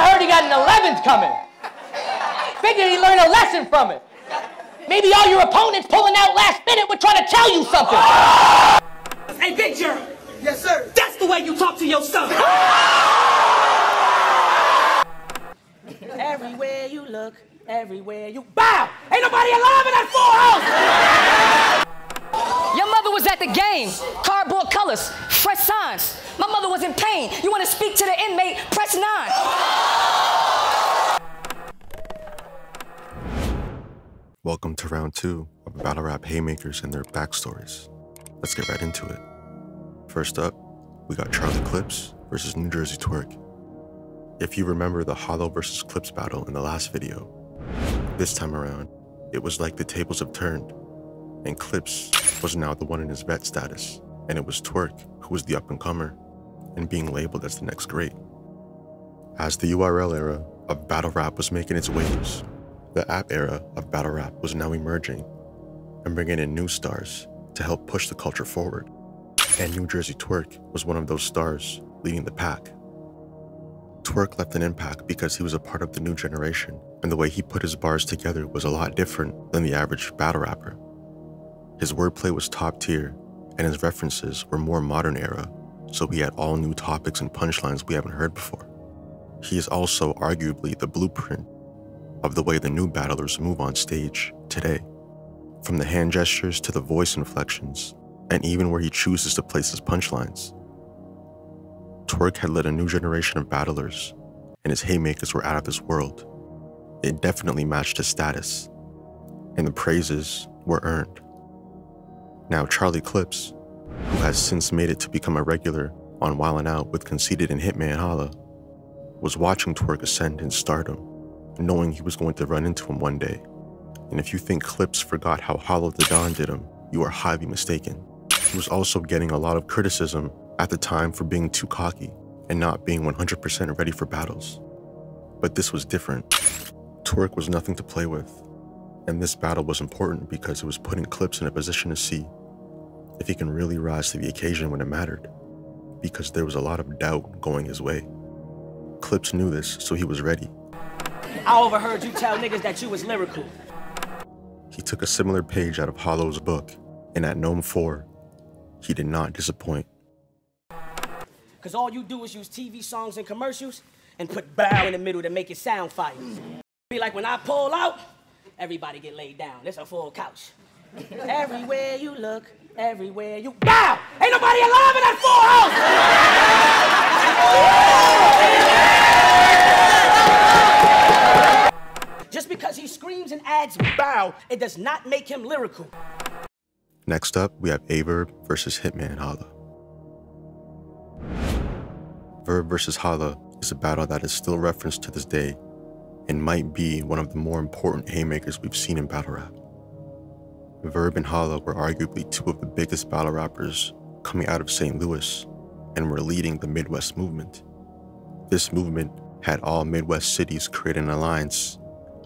I heard he got an 11th coming. Figured he learned a lesson from it. Maybe all your opponents pulling out last minute were trying to tell you something. Hey, Big Jerry. Yes, sir. That's the way you talk to your son. Everywhere you look, everywhere you bow. Ain't nobody alive in that full house. Your mother was at the game. Cardboard colors, fresh signs. My mother was in pain. You want to speak to the inmate? Press 9. Welcome to round 2 of battle rap Haymakers and their backstories. Let's get right into it. First up, we got Charlie Clips versus New Jersey Twerk. If you remember the Hala versus Clips battle in the last video, this time around, it was like the tables have turned, and Clips was now the one in his vet status, and it was Twerk who was the up-and-comer and being labeled as the next great. As the URL era of battle rap was making its waves, the app era of battle rap was now emerging and bringing in new stars to help push the culture forward. And New Jersey Twerk was one of those stars leading the pack. Twerk left an impact because he was a part of the new generation, and the way he put his bars together was a lot different than the average battle rapper. His wordplay was top tier, and his references were more modern era, so he had all new topics and punchlines we haven't heard before. He is also arguably the blueprint of the way the new battlers move on stage today, from the hand gestures to the voice inflections, and even where he chooses to place his punchlines. Twerk had led a new generation of battlers, and his haymakers were out of this world. It definitely matched his status, and the praises were earned. Now Charlie Clips, who has since made it to become a regular on Wildin' Out with Conceited and Hitman Hala, was watching Twerk ascend in stardom, knowing he was going to run into him one day. And if you think Clips forgot how Hala the Don did him, you are highly mistaken. He was also getting a lot of criticism at the time for being too cocky and not being 100% ready for battles. But this was different. Twerk was nothing to play with, and this battle was important because it was putting Clips in a position to see if he can really rise to the occasion when it mattered, because there was a lot of doubt going his way. Clips knew this, so he was ready. I overheard you tell niggas that you was lyrical. He took a similar page out of Hollow's book, and at Gnome 4, he did not disappoint. Cause all you do is use TV songs and commercials and put bow in the middle to make it sound fire. Be like when I pull out, everybody get laid down. It's a full couch. Everywhere you look, everywhere you bow! Ain't nobody alive in that full house! Just because he screams and adds bow, it does not make him lyrical. Next up, we have Verb versus Hitman Hala. Verb versus Hala is a battle that is still referenced to this day and might be one of the more important haymakers we've seen in battle rap. Verb and Hala were arguably two of the biggest battle rappers coming out of St. Louis and were leading the Midwest movement. This movement had all Midwest cities create an alliance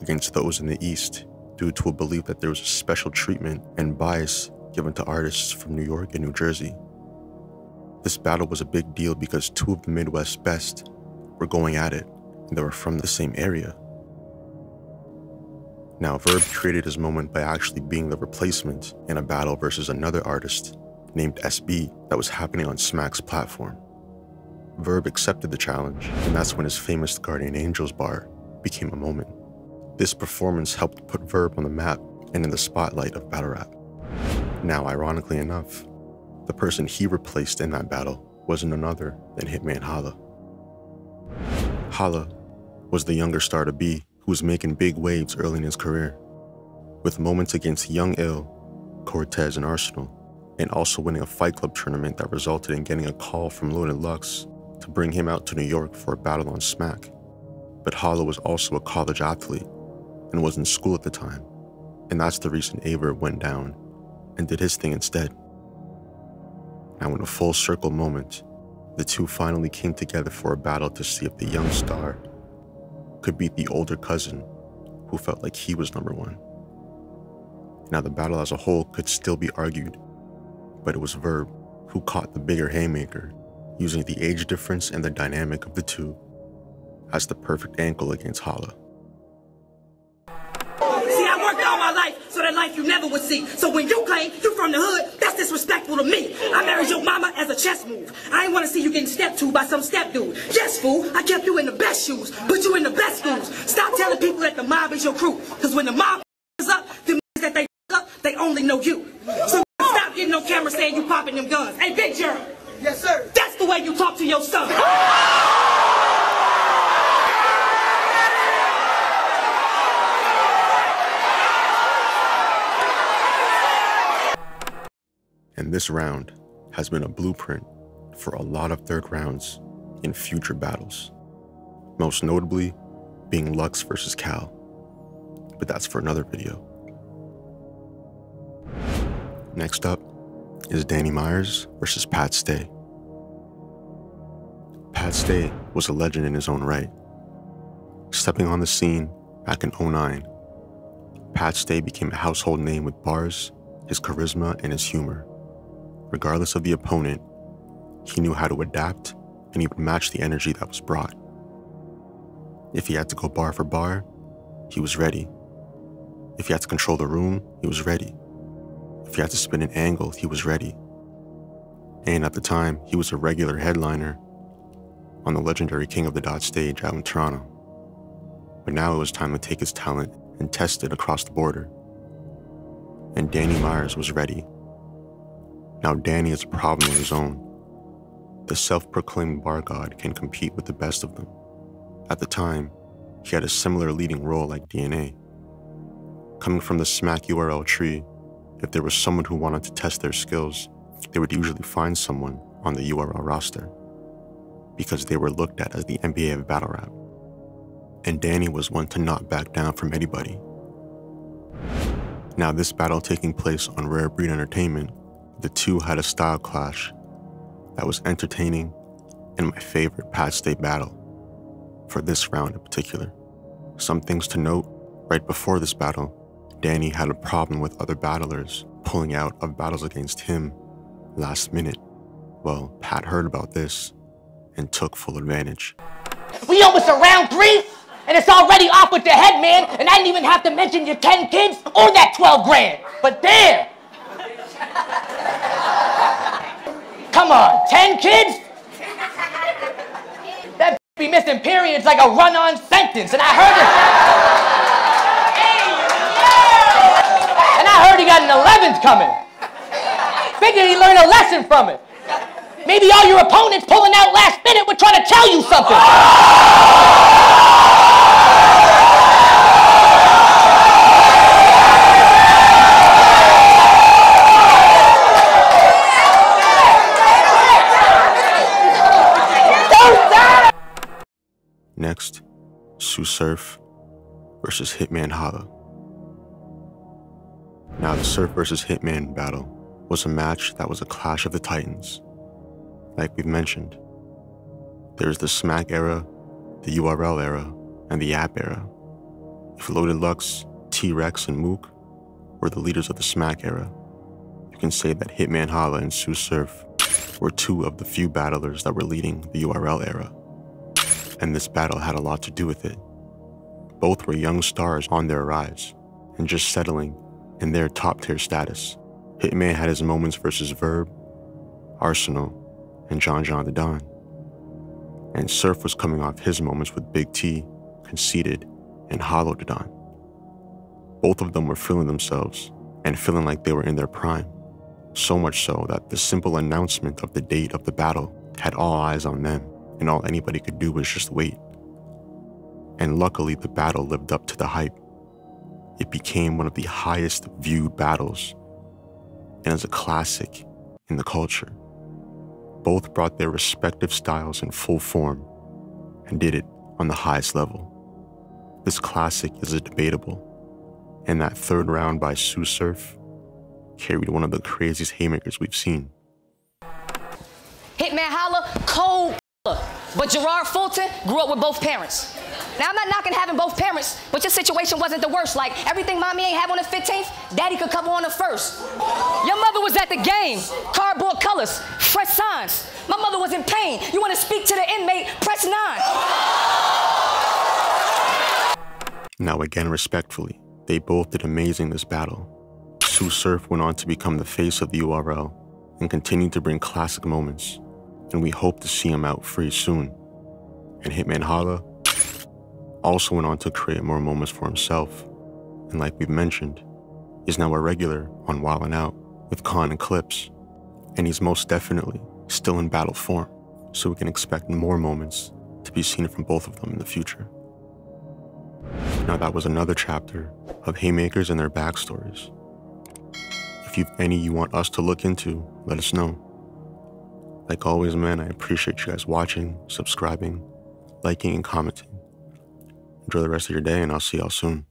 against those in the East due to a belief that there was a special treatment and bias given to artists from New York and New Jersey. This battle was a big deal because two of the Midwest's best were going at it, and they were from the same area. Now, Verb created his moment by actually being the replacement in a battle versus another artist named SB that was happening on Smack's platform. Verb accepted the challenge, and that's when his famous Guardian Angels bar became a moment. This performance helped put Verb on the map and in the spotlight of battle rap. Now, ironically enough, the person he replaced in that battle was none other than Hitman Hala. Hala was the younger star to be who was making big waves early in his career, with moments against Young Ill, Cortez, and Arsenal, and also winning a Fight Club tournament that resulted in getting a call from Loaded Lux to bring him out to New York for a battle on Smack. But Hala was also a college athlete and was in school at the time, and that's the reason Verb went down and did his thing instead. Now, in a full circle moment, the two finally came together for a battle to see if the young star could beat the older cousin who felt like he was number one. Now, the battle as a whole could still be argued, but it was Verb who caught the bigger haymaker, using the age difference and the dynamic of the two as the perfect ankle against Hala. See, I worked all my life so that life you never would see. So when you claim you from the hood, that's disrespectful to me. I married your mama as a chess move. I ain't want to see you getting stepped to by some step dude. Yes, fool, I kept you in the best shoes, put you in the best schools. Stop telling people that the mob is your crew. Because when the mob is up, the that they up, they only know you. So stop getting on camera saying you popping them guns. Hey, Big Germ. Yes, sir. That's the way you talk to your son. And this round has been a blueprint for a lot of third rounds in future battles, most notably being Lux versus Cal, but that's for another video. Next up is Danny Myers versus Pat Stay. Pat Stay was a legend in his own right. Stepping on the scene back in '09, Pat Stay became a household name with bars, his charisma, and his humor. Regardless of the opponent, he knew how to adapt, and he would match the energy that was brought. If he had to go bar for bar, he was ready. If he had to control the room, he was ready. If he had to spin an angle, he was ready. And at the time, he was a regular headliner on the legendary King of the Dot stage out in Toronto. But now it was time to take his talent and test it across the border. And Danny Myers was ready. Now Danny is a problem of his own. The self-proclaimed bar god can compete with the best of them. At the time, he had a similar leading role like DNA. Coming from the Smack URL tree, if there was someone who wanted to test their skills, they would usually find someone on the URL roster, because they were looked at as the NBA of battle rap. And Danny was one to not back down from anybody. Now this battle taking place on Rare Breed Entertainment, the two had a style clash that was entertaining and my favorite Pat Stay battle for this round in particular. Some things to note: right before this battle, Danny had a problem with other battlers pulling out of battles against him last minute. Well, Pat heard about this and took full advantage. We almost at round 3, and it's already off with the head, man, and I didn't even have to mention your 10 kids or that 12 grand. But damn! Come on, 10 kids? That be missing periods like a run-on sentence, and I heard it. And I heard he got an 11th coming. Figured he learned a lesson from it. Maybe all your opponents pulling out last minute were trying to tell you something. Next, Sue Surf versus Hitman Hala. Now the Surf versus Hitman battle was a match that was a clash of the titans. Like we've mentioned, there's the Smack era, the URL era, and the app era. If Loaded Lux, T-Rex, and Mook were the leaders of the Smack era, you can say that Hitman Hala and Sue Surf were two of the few battlers that were leading the URL era. And this battle had a lot to do with it. Both were young stars on their rise and just settling in their top-tier status. Hitman had his moments versus Verb, Arsenal, and John the Don. And Surf was coming off his moments with Big T, Conceited, and Hollow the Don. Both of them were feeling themselves and feeling like they were in their prime. So much so that the simple announcement of the date of the battle had all eyes on them, and all anybody could do was just wait. And luckily, the battle lived up to the hype. It became one of the highest viewed battles, and as a classic in the culture. Both brought their respective styles in full form and did it on the highest level. This classic is a debatable, and that third round by Sue Surf carried one of the craziest haymakers we've seen. Hitman Hala, cold killer. But Gerard Fulton grew up with both parents. Now, I'm not knocking having both parents, but your situation wasn't the worst. Like, everything mommy ain't have on the 15th, daddy could cover on the 1st. Your mother was at the game, cardboard colors, fresh signs. My mother was in pain. You want to speak to the inmate, press 9. Now again, respectfully, they both did amazing this battle. Sue Surf went on to become the face of the URL and continued to bring classic moments, and we hope to see him out free soon. And Hitman Hala also went on to create more moments for himself, and like we've mentioned, is now a regular on Wildin' Out with Khan and Clips, and he's most definitely still in battle form, so we can expect more moments to be seen from both of them in the future. Now that was another chapter of Haymakers and their backstories. If you've any you want us to look into, let us know. Like always, man, I appreciate you guys watching, subscribing, liking, and commenting. Enjoy the rest of your day, and I'll see y'all soon.